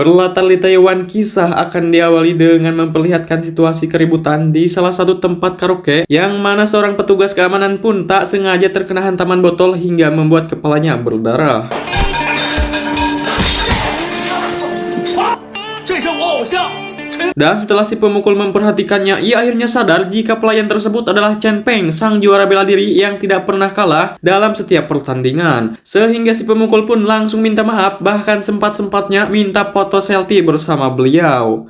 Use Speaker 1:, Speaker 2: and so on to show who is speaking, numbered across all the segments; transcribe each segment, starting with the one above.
Speaker 1: Berlatar di Taiwan, kisah akan diawali dengan memperlihatkan situasi keributan di salah satu tempat karaoke yang mana seorang petugas keamanan pun tak sengaja terkena hantaman botol hingga membuat kepalanya berdarah. Dan setelah si pemukul memperhatikannya, ia akhirnya sadar jika pelayan tersebut adalah Chen Peng, sang juara bela diri yang tidak pernah kalah dalam setiap pertandingan. Sehingga si pemukul pun langsung minta maaf, bahkan sempat-sempatnya minta foto selfie bersama beliau.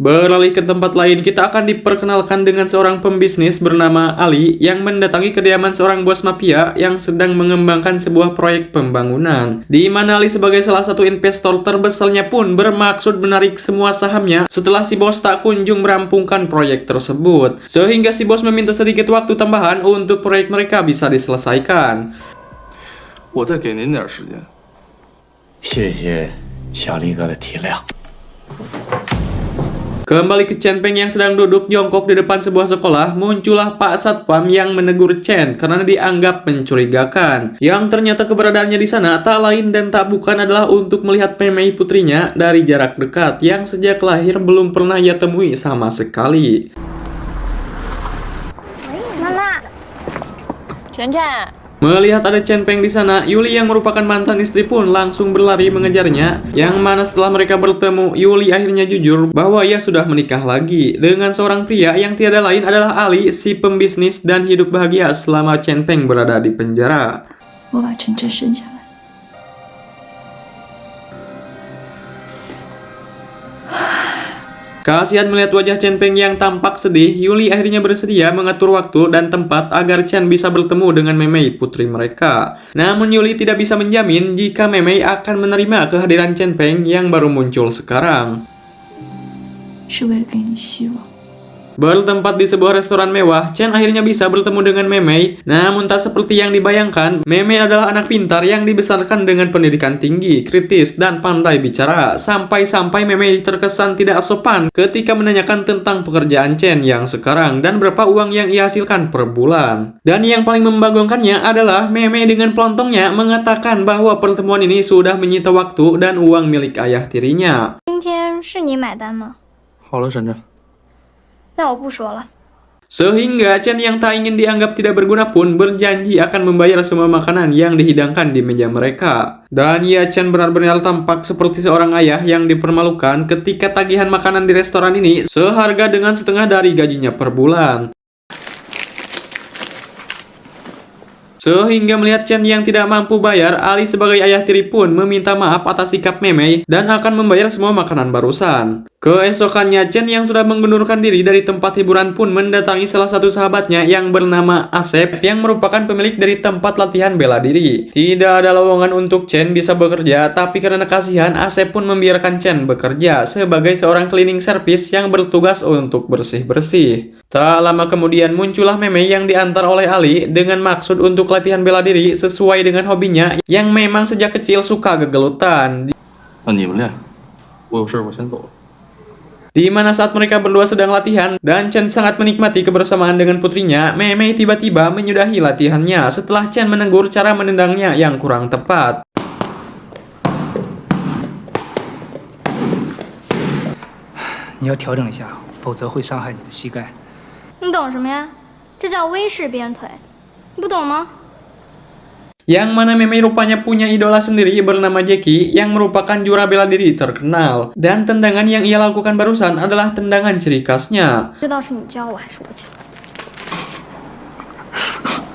Speaker 1: Beralih ke tempat lain, kita akan diperkenalkan dengan seorang pembisnis bernama Ali yang mendatangi kediaman seorang bos mafia yang sedang mengembangkan sebuah proyek pembangunan. Di mana Ali sebagai salah satu investor terbesarnya pun bermaksud menarik semua sahamnya setelah si bos tak kunjung merampungkan proyek tersebut. Sehingga si bos meminta sedikit waktu tambahan untuk proyek mereka bisa diselesaikan.
Speaker 2: 我再给您点时间。
Speaker 3: 谢谢小力哥的体谅。
Speaker 1: Kembali ke Chen Peng yang sedang duduk jongkok di depan sebuah sekolah, muncullah Pak Satpam yang menegur Chen karena dianggap mencurigakan. Yang ternyata keberadaannya di sana tak lain dan tak bukan adalah untuk melihat Mei putrinya dari jarak dekat yang sejak lahir belum pernah ia temui sama sekali.
Speaker 4: Mama. Chen Chen.
Speaker 1: Melihat ada Chen Peng di sana, Yuli yang merupakan mantan istri pun langsung berlari mengejarnya. Yang mana setelah mereka bertemu, Yuli akhirnya jujur bahwa ia sudah menikah lagi dengan seorang pria yang tiada lain adalah Ali, si pembisnis, dan hidup bahagia selama Chen Peng berada di penjara. Kasihan melihat wajah Chen Peng yang tampak sedih, Yuli akhirnya bersedia mengatur waktu dan tempat agar Chen bisa bertemu dengan Mei putri mereka. Namun Yuli tidak bisa menjamin jika Mei akan menerima kehadiran Chen Peng yang baru muncul sekarang. Bertempat di sebuah restoran mewah, Chen akhirnya bisa bertemu dengan Mei. Namun tak seperti yang dibayangkan, Mei adalah anak pintar yang dibesarkan dengan pendidikan tinggi, kritis, dan pandai bicara. Sampai-sampai Mei terkesan tidak sopan ketika menanyakan tentang pekerjaan Chen yang sekarang dan berapa uang yang ia hasilkan per bulan. Dan yang paling membagongkannya adalah Mei dengan pelontongnya mengatakan bahwa pertemuan ini sudah menyita waktu dan uang milik ayah tirinya.
Speaker 4: 今天是你买单吗？
Speaker 2: 好了，婶婶。
Speaker 4: 那我不说了。
Speaker 1: Sehingga Chen yang tak ingin dianggap tidak berguna pun berjanji akan membayar semua makanan yang dihidangkan di meja mereka. Dan ya, Chen benar-benar tampak seperti seorang ayah yang dipermalukan ketika tagihan makanan di restoran ini seharga dengan setengah dari gajinya per bulan. Sehingga melihat Chen yang tidak mampu bayar, Ali sebagai ayah tiri pun meminta maaf atas sikap Mei dan akan membayar semua makanan barusan. Keesokannya, Chen yang sudah mengundurkan diri dari tempat hiburan pun mendatangi salah satu sahabatnya yang bernama Asep yang merupakan pemilik dari tempat latihan bela diri. Tidak ada lowongan untuk Chen bisa bekerja, tapi karena kasihan, Asep pun membiarkan Chen bekerja sebagai seorang cleaning service yang bertugas untuk bersih-bersih. Tak lama kemudian muncullah Mei yang diantar oleh Ali dengan maksud untuk latihan bela diri sesuai dengan hobinya yang memang sejak kecil suka gegelutan.
Speaker 2: 你们练，我有事，我先走了。
Speaker 1: Di mana saat mereka berdua sedang latihan dan Chen sangat menikmati kebersamaan dengan putrinya, Mei tiba-tiba menyudahi latihannya setelah Chen menegur cara menendangnya yang kurang tepat.
Speaker 5: 你要调整一下，否则会伤害你的膝盖。
Speaker 4: 你懂什么呀？这叫威式鞭腿，你不懂吗？
Speaker 1: Yang mana Mei rupanya punya idola sendiri bernama Jackie yang merupakan juara bela diri terkenal. Dan tendangan yang ia lakukan barusan adalah tendangan ciri khasnya.
Speaker 4: 这倒是你教我还是我教？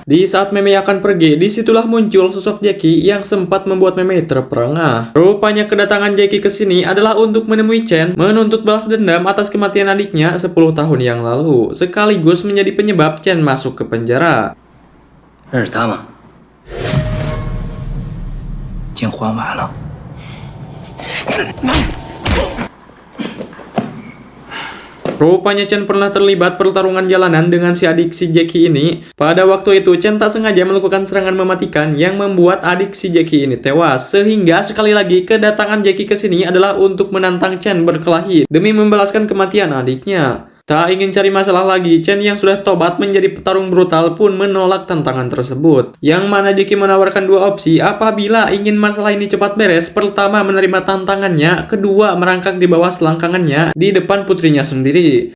Speaker 1: Di saat Mei akan pergi, disitulah muncul sosok Jackie yang sempat membuat Mei terperangah. Rupanya kedatangan Jackie ke sini adalah untuk menemui Chen, menuntut balas dendam atas kematian adiknya 10 tahun yang lalu, sekaligus menjadi penyebab Chen masuk ke penjara.
Speaker 3: 认识他吗？
Speaker 5: 已经还完了。
Speaker 1: Rupanya Chen pernah terlibat pertarungan jalanan dengan si adik si Jackie ini. Pada waktu itu Chen tak sengaja melakukan serangan mematikan yang membuat adik si Jackie ini tewas. Sehingga sekali lagi kedatangan Jackie ke sini adalah untuk menantang Chen berkelahi demi membalaskan kematian adiknya. Tak ingin cari masalah lagi, Chen yang sudah tobat menjadi petarung brutal pun menolak tantangan tersebut. Yang mana Jackie menawarkan dua opsi apabila ingin masalah ini cepat beres. Pertama, menerima tantangannya. Kedua, merangkak di bawah selangkangannya di depan putrinya sendiri.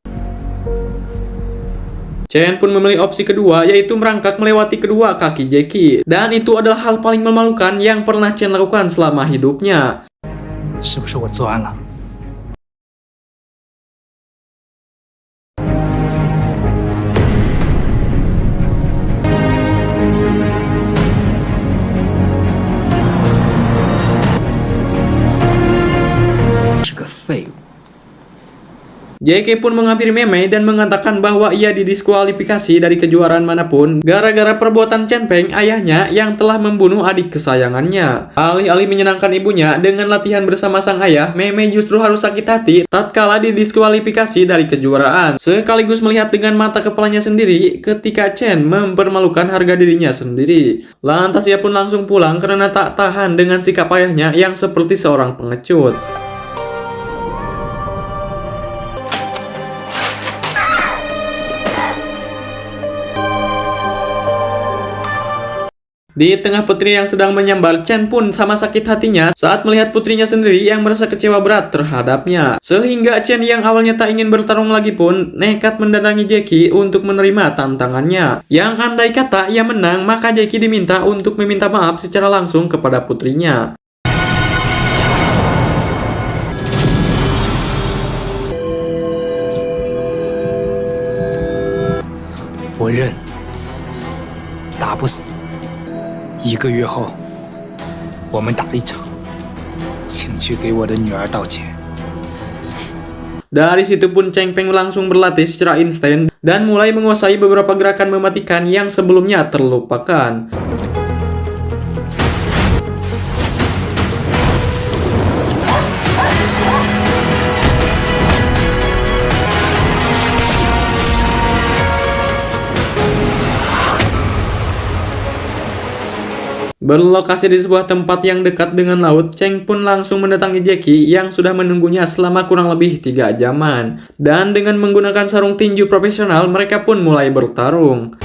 Speaker 1: Chen pun memilih opsi kedua, yaitu merangkak melewati kedua kaki Jackie. Dan itu adalah hal paling memalukan yang pernah Chen lakukan selama hidupnya.
Speaker 5: 是不是我作案了？
Speaker 3: 是个废物。
Speaker 1: JK pun menghampiri Mei dan mengatakan bahwa ia didiskualifikasi dari kejuaraan manapun gara-gara perbuatan Chen Peng, ayahnya yang telah membunuh adik kesayangannya. Alih-alih menyenangkan ibunya dengan latihan bersama sang ayah, Mei justru harus sakit hati tatkala didiskualifikasi dari kejuaraan. Sekaligus melihat dengan mata kepalanya sendiri ketika Chen mempermalukan harga dirinya sendiri. Lantas ia pun langsung pulang karena tak tahan dengan sikap ayahnya yang seperti seorang pengecut. Di tengah putri yang sedang menyambar, Chen pun sama sakit hatinya saat melihat putrinya sendiri yang merasa kecewa berat terhadapnya. Sehingga Chen yang awalnya tak ingin bertarung lagi pun nekat mendatangi Jackie untuk menerima tantangannya. Yang andai kata ia menang, maka Jackie diminta untuk meminta maaf secara langsung kepada putrinya.
Speaker 5: 我认，打不死。1个月后，我们打一场，请去给我的女儿道歉。
Speaker 1: Dari situ pun Cheng Peng langsung berlatih secara instan dan mulai menguasai beberapa gerakan mematikan yang sebelumnya terlupakan. Berlokasi di sebuah tempat yang dekat dengan laut, Cheng pun langsung mendatangi Jackie yang sudah menunggunya selama kurang lebih 3 jaman. Dan dengan menggunakan sarung tinju profesional, mereka pun mulai bertarung.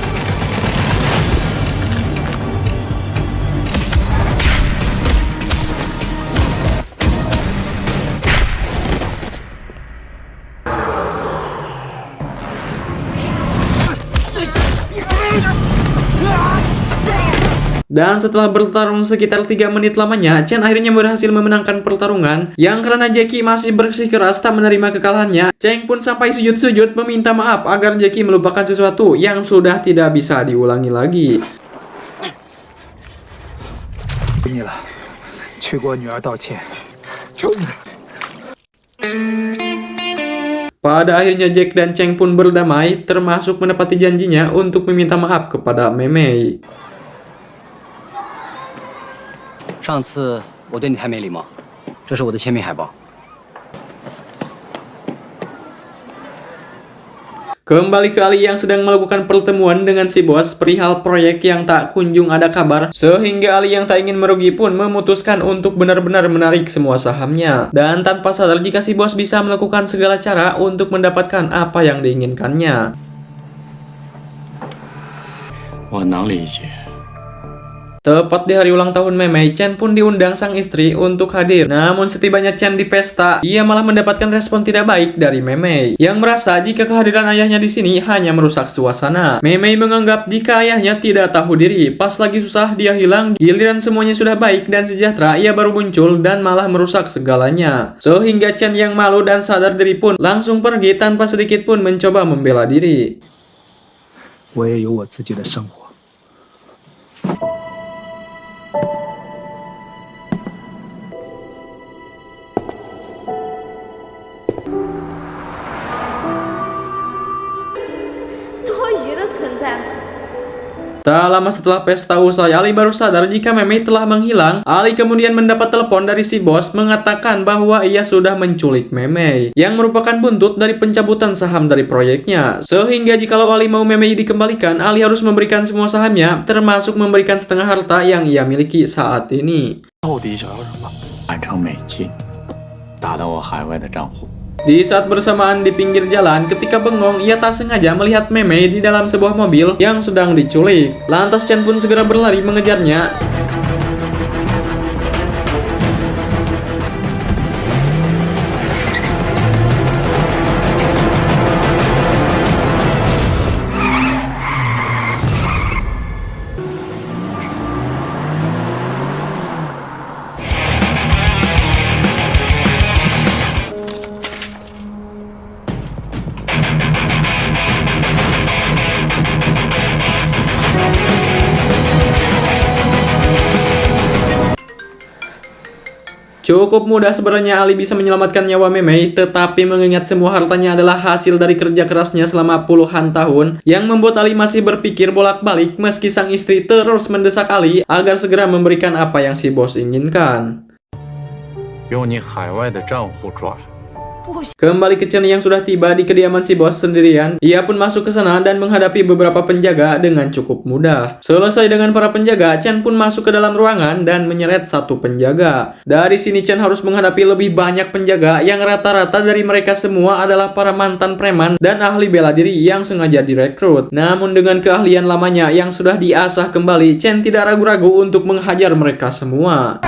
Speaker 1: Dan setelah bertarung sekitar 3 menit lamanya, Chen akhirnya berhasil memenangkan pertarungan. Yang karena Jackie masih bersikeras tak menerima kekalahannya, Cheng pun sampai sujud-sujud meminta maaf agar Jackie melupakan sesuatu yang sudah tidak bisa diulangi lagi.
Speaker 5: 求你了，去给我女儿道歉，求你了。
Speaker 1: Pada akhirnya Jack dan Cheng pun berdamai, termasuk menepati janjinya untuk meminta maaf kepada Mei.
Speaker 6: 上次我对你太没礼貌，这是我的签名海报。
Speaker 1: Kembali ke Ali yang sedang melakukan pertemuan dengan si bos perihal proyek yang tak kunjung ada kabar, sehingga Ali yang tak ingin merugi pun memutuskan untuk benar-benar menarik semua sahamnya. Dan tanpa sadar jika si bos bisa melakukan segala cara untuk mendapatkan apa yang diinginkannya.
Speaker 3: 我能理解。
Speaker 1: Tepat di hari ulang tahun Mei, Chen pun diundang sang istri untuk hadir. Namun setibanya Chen di pesta, ia malah mendapatkan respon tidak baik dari Mei, yang merasa jika kehadiran ayahnya di sini hanya merusak suasana. Mei menganggap jika ayahnya tidak tahu diri, pas lagi susah dia hilang, giliran semuanya sudah baik dan sejahtera, ia baru muncul dan malah merusak segalanya. Sehingga Chen yang malu dan sadar diri pun langsung pergi tanpa sedikit pun mencoba membela diri.
Speaker 5: 我也有我自己的生活。 Tak lama setelah pesta usai, Ali baru sadar jika Mei telah menghilang. Ali kemudian mendapat telepon dari si bos mengatakan bahwa ia sudah menculik Mei, yang merupakan buntut dari pencabutan saham dari proyeknya. Sehingga jikalau Ali mau Mei dikembalikan, Ali harus memberikan semua sahamnya, termasuk memberikan setengah harta yang ia miliki saat ini.
Speaker 2: 到底想要什么？
Speaker 3: 完成美金，打到我海外的账户。
Speaker 5: Di saat bersamaan di pinggir jalan, ketika bengong, ia tak sengaja melihat Mei di dalam sebuah mobil yang sedang diculik. Lantas Chen pun segera berlari mengejarnya. Cukup mudah sebenarnya Ali bisa menyelamatkan nyawa Mei, tetapi mengingat semua hartanya adalah hasil dari kerja kerasnya selama puluhan tahun, yang membuat Ali masih berpikir bolak-balik meski sang istri terus mendesak Ali agar segera memberikan apa yang si bos inginkan.
Speaker 3: 用你海外的账户转。
Speaker 5: Kembali ke Chen yang sudah tiba di kediaman si bos sendirian, ia pun masuk ke sana dan menghadapi beberapa penjaga dengan cukup mudah. Selesai dengan para penjaga, Chen pun masuk ke dalam ruangan dan menyeret satu penjaga. Dari sini Chen harus menghadapi lebih banyak penjaga yang rata-rata dari mereka semua adalah para mantan preman dan ahli bela diri yang sengaja direkrut. Namun dengan keahlian lamanya yang sudah diasah kembali, Chen tidak ragu-ragu untuk menghajar mereka semua.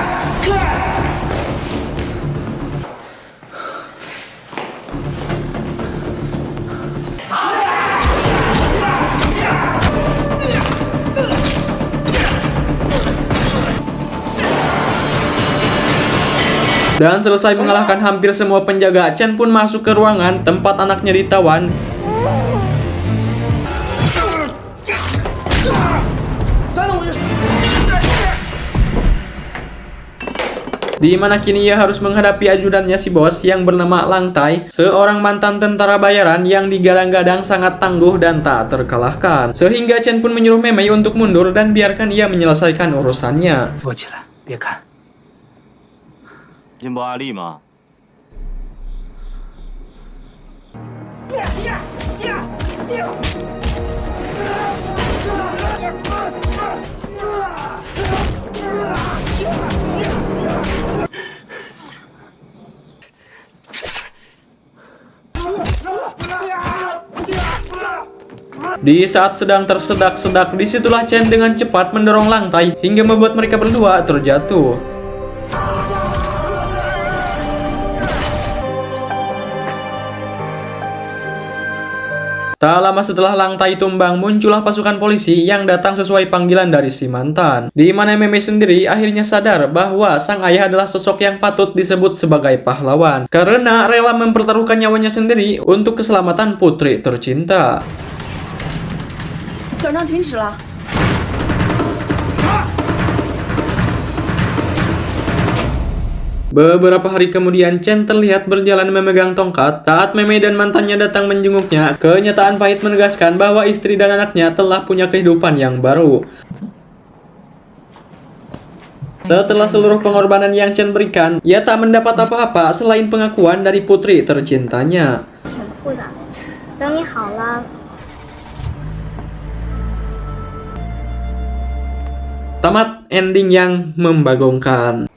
Speaker 5: Dan selesai mengalahkan hampir semua penjaga, Chen pun masuk ke ruangan tempat anaknya ditawan. Di mana kini ia harus menghadapi ajudannya si bos yang bernama Lang Tai, seorang mantan tentara bayaran yang digadang-gadang sangat tangguh dan tak terkalahkan. Sehingga Chen pun menyuruh Mei untuk mundur dan biarkan ia menyelesaikan urusannya.
Speaker 6: 坐起来，别看。
Speaker 7: 金伯阿力吗？
Speaker 5: Di saat sedang tersedak-sedak, disitulah Chen dengan cepat mendorong Lang Tai hingga membuat mereka berdua terjatuh. Tak lama setelah Lang Tai tumbang, muncullah pasukan polisi yang datang sesuai panggilan dari si mantan. Di mana Mei sendiri akhirnya sadar bahwa sang ayah adalah sosok yang patut disebut sebagai pahlawan, karena rela mempertaruhkan nyawanya sendiri untuk keselamatan putri tercinta.
Speaker 8: 转账停止了。
Speaker 5: Beberapa hari kemudian, Chen terlihat berjalan memegang tongkat saat Mei dan mantannya datang menjenguknya. Kenyataan pahit menegaskan bahwa istri dan anaknya telah punya kehidupan yang baru. Setelah seluruh pengorbanan yang Chen berikan, ia tak mendapat apa-apa selain pengakuan dari putri tercintanya.
Speaker 4: 挺酷的，等你好了。
Speaker 5: Tamat ending yang membagongkan.